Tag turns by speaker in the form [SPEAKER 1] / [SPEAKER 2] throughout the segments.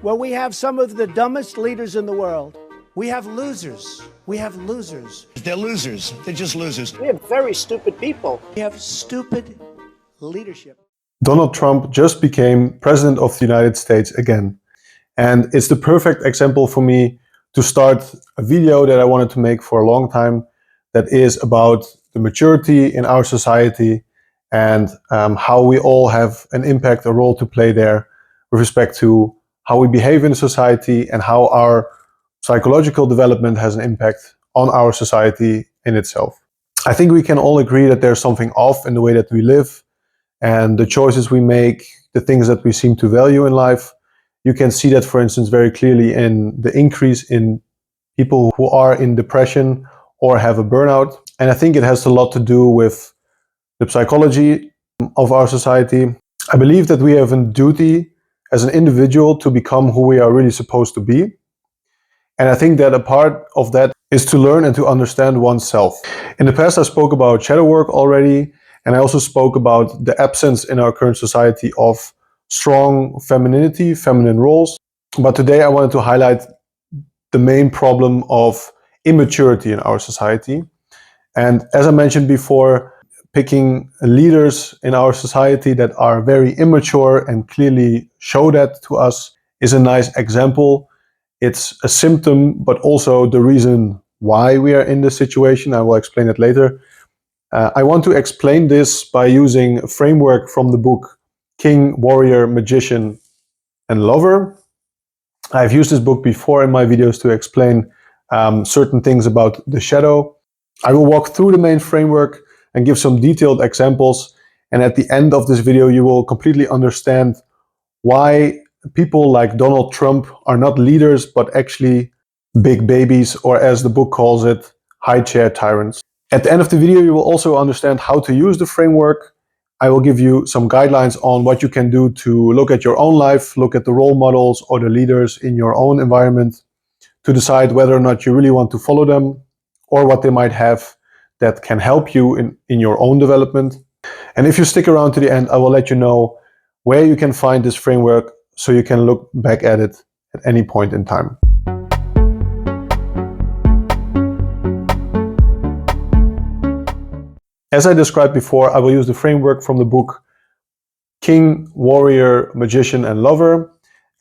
[SPEAKER 1] Well, we have some of the dumbest leaders in the world. We have losers. We have losers.
[SPEAKER 2] They're losers. They're just losers.
[SPEAKER 1] We have very stupid people. We have stupid leadership.
[SPEAKER 3] Donald Trump just became president of the United States again. And it's the perfect example for me to start a video that I wanted to make for a long time that is about the maturity in our society and how we all have an impact, a role to play there with respect to how we behave in society and how our psychological development has an impact on our society in itself. I think we can all agree that there's something off in the way that we live and the choices we make, the things that we seem to value in life. You can see that, for instance, very clearly in the increase in people who are in depression or have a burnout. And I think it has a lot to do with the psychology of our society. I believe that we have a duty as an individual to become who we are really supposed to be. And I think that a part of that is to learn and to understand oneself. In the past, I spoke about shadow work already, and I also spoke about the absence in our current society of strong femininity, feminine roles. But today I wanted to highlight the main problem of immaturity in our society. And as I mentioned before, picking leaders in our society that are very immature and clearly show that to us is a nice example. It's a symptom, but also the reason why we are in this situation. I will explain it later. I want to explain this by using a framework from the book King, Warrior, Magician, and Lover. I've used this book before in my videos to explain certain things about the shadow. I will walk through the main framework and give some detailed examples. And at the end of this video, you will completely understand why people like Donald Trump are not leaders, but actually big babies, or as the book calls it, high chair tyrants. At the end of the video, you will also understand how to use the framework. I will give you some guidelines on what you can do to look at your own life, look at the role models or the leaders in your own environment to decide whether or not you really want to follow them or what they might have that can help you in your own development. And if you stick around to the end, I will let you know where you can find this framework so you can look back at it at any point in time. As I described before, I will use the framework from the book King, Warrior, Magician, and Lover.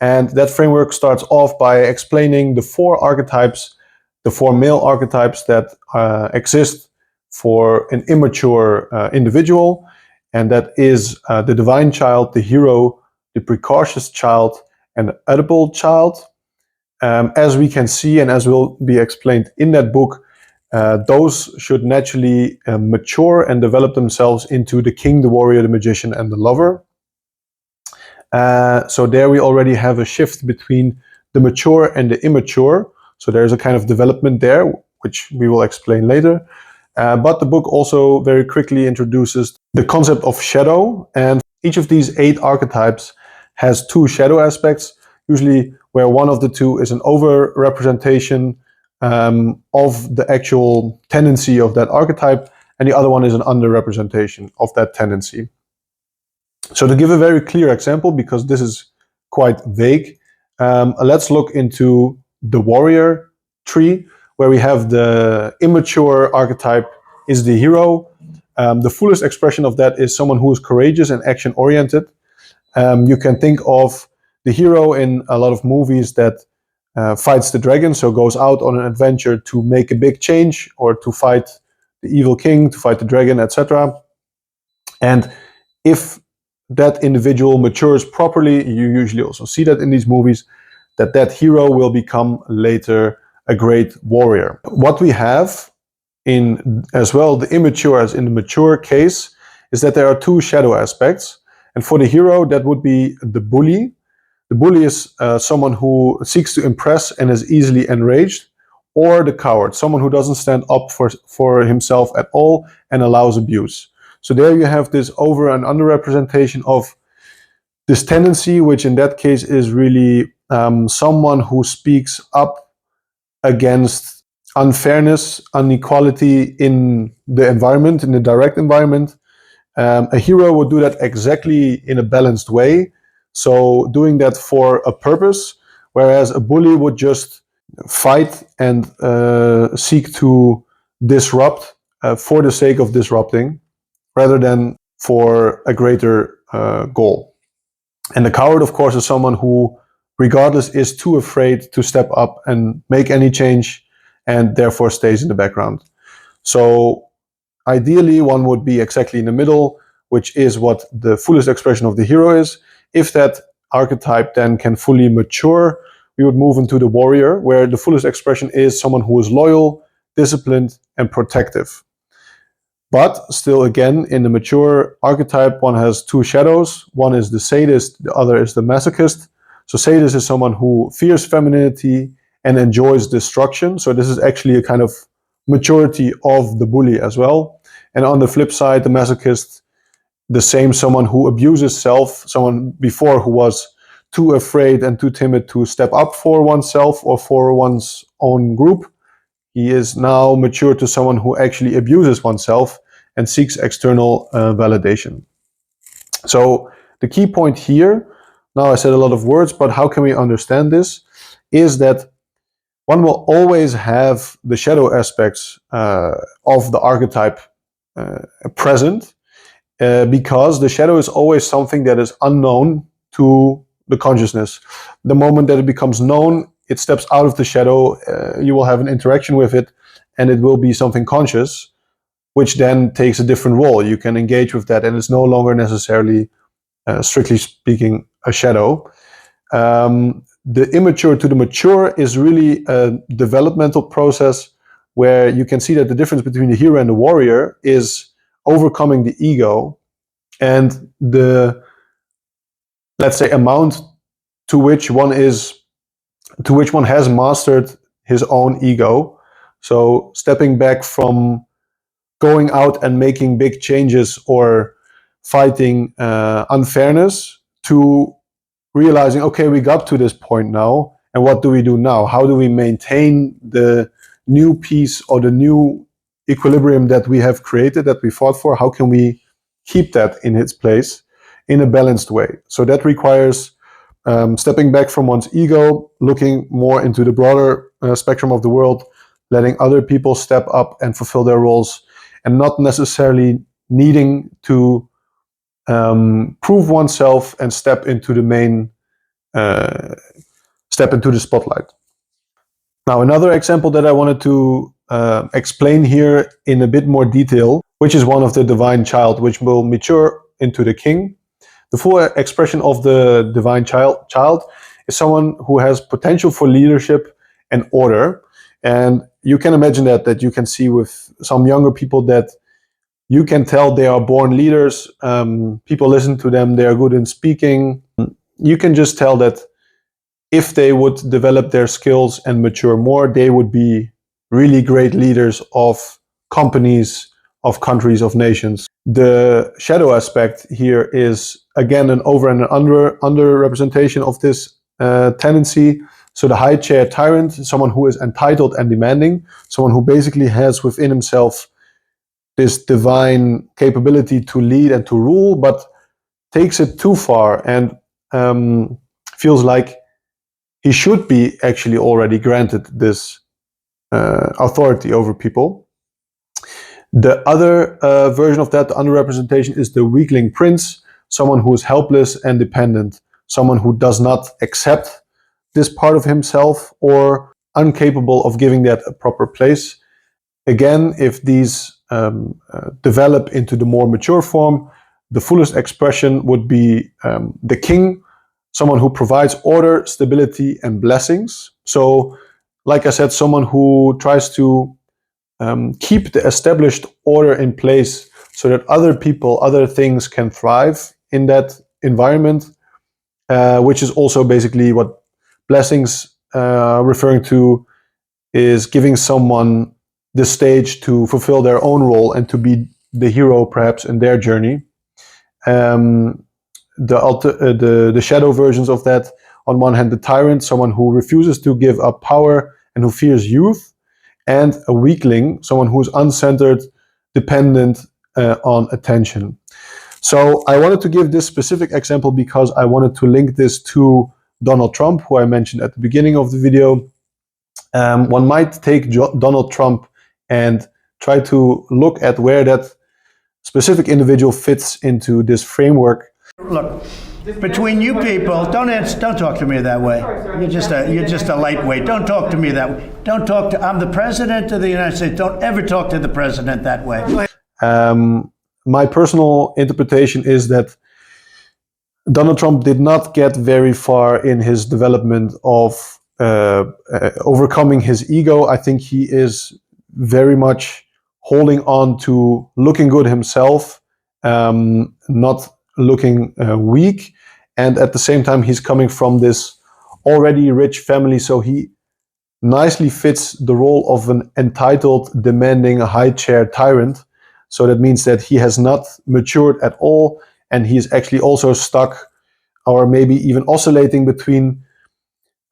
[SPEAKER 3] And that framework starts off by explaining the four archetypes, the four male archetypes that exist for an immature individual. And that is the divine child, the hero, the precocious child, and the adult child. As we can see, and as will be explained in that book, those should naturally mature and develop themselves into the king, the warrior, the magician, and the lover. So there we already have a shift between the mature and the immature. So there's a kind of development there, which we will explain later. But the book also very quickly introduces the concept of shadow. And each of these 8 archetypes has 2 shadow aspects, usually where one of the 2 is an over-representation of the actual tendency of that archetype, and the other one is an under-representation of that tendency. So to give a very clear example, because this is quite vague, let's look into the warrior tree, where we have the immature archetype is the hero. The fullest expression of that is someone who is courageous and action-oriented. You can think of the hero in a lot of movies that fights the dragon, so goes out on an adventure to make a big change or to fight the evil king, to fight the dragon, etc. And if that individual matures properly, you usually also see that in these movies, that hero will become later a great warrior. What we have in as well the immature as in the mature case is that there are 2 shadow aspects. And for the hero, that would be the bully. The bully is someone who seeks to impress and is easily enraged, or the coward, someone who doesn't stand up for himself at all and allows abuse. So there you have this over and under representation of this tendency, which in that case is really someone who speaks up against unfairness, inequality in the environment, in the direct environment. A hero would do that exactly in a balanced way. So doing that for a purpose, whereas a bully would just fight and seek to disrupt for the sake of disrupting, rather than for a greater goal. And the coward, of course, is someone who, regardless, is too afraid to step up and make any change, and therefore stays in the background. So ideally, one would be exactly in the middle, which is what the fullest expression of the hero is. If that archetype then can fully mature, we would move into the warrior, where the fullest expression is someone who is loyal, disciplined, and protective. But still, again, in the mature archetype, one has two shadows. One is the sadist, the other is the masochist. So sadist is someone who fears femininity and enjoys destruction. So this is actually a kind of maturity of the bully as well. And on the flip side, the masochist, the same, someone who abuses self, someone before who was too afraid and too timid to step up for oneself or for one's own group. He is now mature to someone who actually abuses oneself and seeks external validation. So the key point here, now I said a lot of words, but how can we understand this, is that one will always have the shadow aspects of the archetype present, because the shadow is always something that is unknown to the consciousness. The moment that it becomes known, it steps out of the shadow, you will have an interaction with it, and it will be something conscious, which then takes a different role. You can engage with that, and it's no longer necessarily, strictly speaking, a shadow. The immature to the mature is really a developmental process where you can see that the difference between the hero and the warrior is overcoming the ego and the, let's say, amount to which one has mastered his own ego. So stepping back from going out and making big changes or fighting unfairness to realizing, okay, we got to this point now, and what do we do now? How do we maintain the new peace or the new equilibrium that we have created, that we fought for? How can we keep that in its place in a balanced way? So that requires stepping back from one's ego, looking more into the broader spectrum of the world, letting other people step up and fulfill their roles, and not necessarily needing to prove oneself and step into the spotlight. Now, another example that I wanted to explain here in a bit more detail, which is one of the divine child, which will mature into the king. The full expression of the divine child is someone who has potential for leadership and order. And you can imagine that you can see with some younger people that you can tell they are born leaders. People listen to them, they are good in speaking. You can just tell that if they would develop their skills and mature more, they would be really great leaders of companies, of countries, of nations. The shadow aspect here is, again, an over and an under representation of this tendency. So the high chair tyrant, someone who is entitled and demanding, someone who basically has within himself this divine capability to lead and to rule, but takes it too far and feels like he should be actually already granted this authority over people. The other version of that, the underrepresentation, is the weakling prince, someone who is helpless and dependent, someone who does not accept this part of himself or incapable of giving that a proper place. Again, if these develop into the more mature form, the fullest expression would be the king, someone who provides order, stability, and blessings. So, like I said, someone who tries to keep the established order in place so that other people, other things can thrive in that environment, which is also basically what blessings referring to, is giving someone the stage to fulfill their own role and to be the hero perhaps in their journey. The shadow versions of that, on one hand, the tyrant, someone who refuses to give up power and who fears youth, and a weakling, someone who is uncentered, dependent on attention. So I wanted to give this specific example because I wanted to link this to Donald Trump, who I mentioned at the beginning of the video. One might take Donald Trump and try to look at where that specific individual fits into this framework.
[SPEAKER 1] Look, between you people, don't talk to me that way. You're just a lightweight. Don't talk to me that way. Don't talk to. I'm the president of the United States. Don't ever talk to the president that way.
[SPEAKER 3] My personal interpretation is that Donald Trump did not get very far in his development of overcoming his ego. I think he is very much holding on to looking good himself, not looking weak. And at the same time, he's coming from this already rich family, so he nicely fits the role of an entitled, demanding, high chair tyrant. So that means that he has not matured at all, and he is actually also stuck, or maybe even oscillating between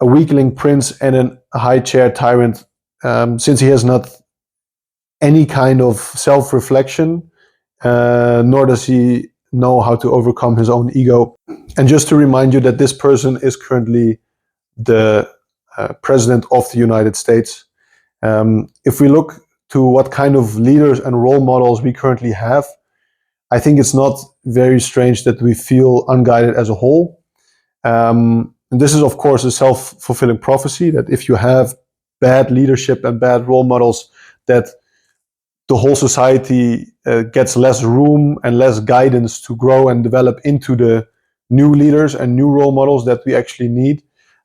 [SPEAKER 3] a weakling prince and a high chair tyrant, since he has not any kind of self-reflection, nor does he know how to overcome his own ego. And just to remind you that this person is currently the president of the United States. If we look to what kind of leaders and role models we currently have, I think it's not very strange that we feel unguided as a whole. And this is, of course, a self-fulfilling prophecy, that if you have bad leadership and bad role models, that the whole society gets less room and less guidance to grow and develop into the new leaders and new role models that we actually need.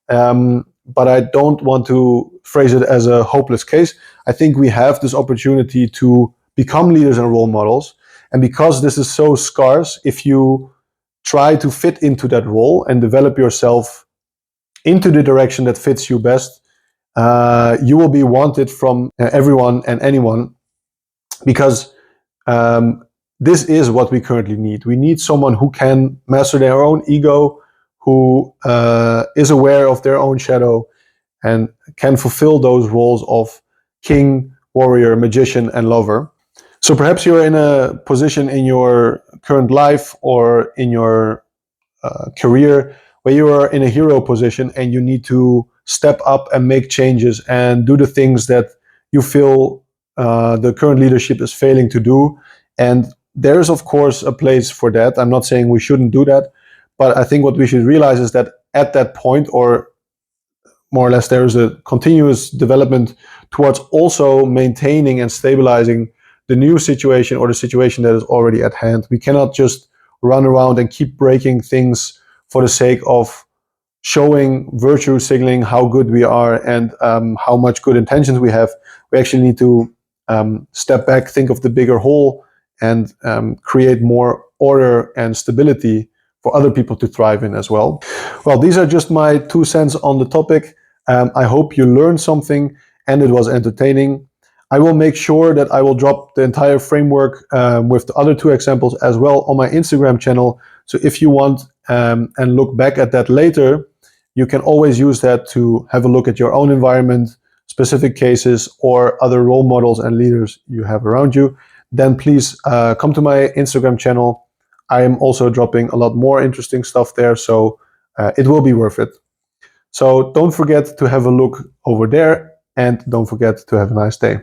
[SPEAKER 3] But I don't want to phrase it as a hopeless case. I think we have this opportunity to become leaders and role models. And because this is so scarce, if you try to fit into that role and develop yourself into the direction that fits you best, you will be wanted from everyone and anyone, because this is what we currently need. We need someone who can master their own ego, who is aware of their own shadow, and can fulfill those roles of king, warrior, magician, and lover. So perhaps you're in a position in your current life or in your career where you are in a hero position and you need to step up and make changes and do the things that you feel the current leadership is failing to do. And there is, of course, a place for that. I'm not saying we shouldn't do that, but I think what we should realize is that at that point, or more or less, there is a continuous development towards also maintaining and stabilizing the new situation or the situation that is already at hand. We cannot just run around and keep breaking things for the sake of showing, virtue signaling how good we are and how much good intentions we have. We actually need to step back, think of the bigger whole, and create more order and stability for other people to thrive in as well. Well, these are just my 2 cents on the topic. I hope you learned something and it was entertaining. I will make sure that I will drop the entire framework with the other 2 examples as well on my Instagram channel. So if you want and look back at that later, you can always use that to have a look at your own environment, specific cases, or other role models and leaders you have around you. Then please come to my Instagram channel. I am also dropping a lot more interesting stuff there, so it will be worth it. So don't forget to have a look over there, and don't forget to have a nice day.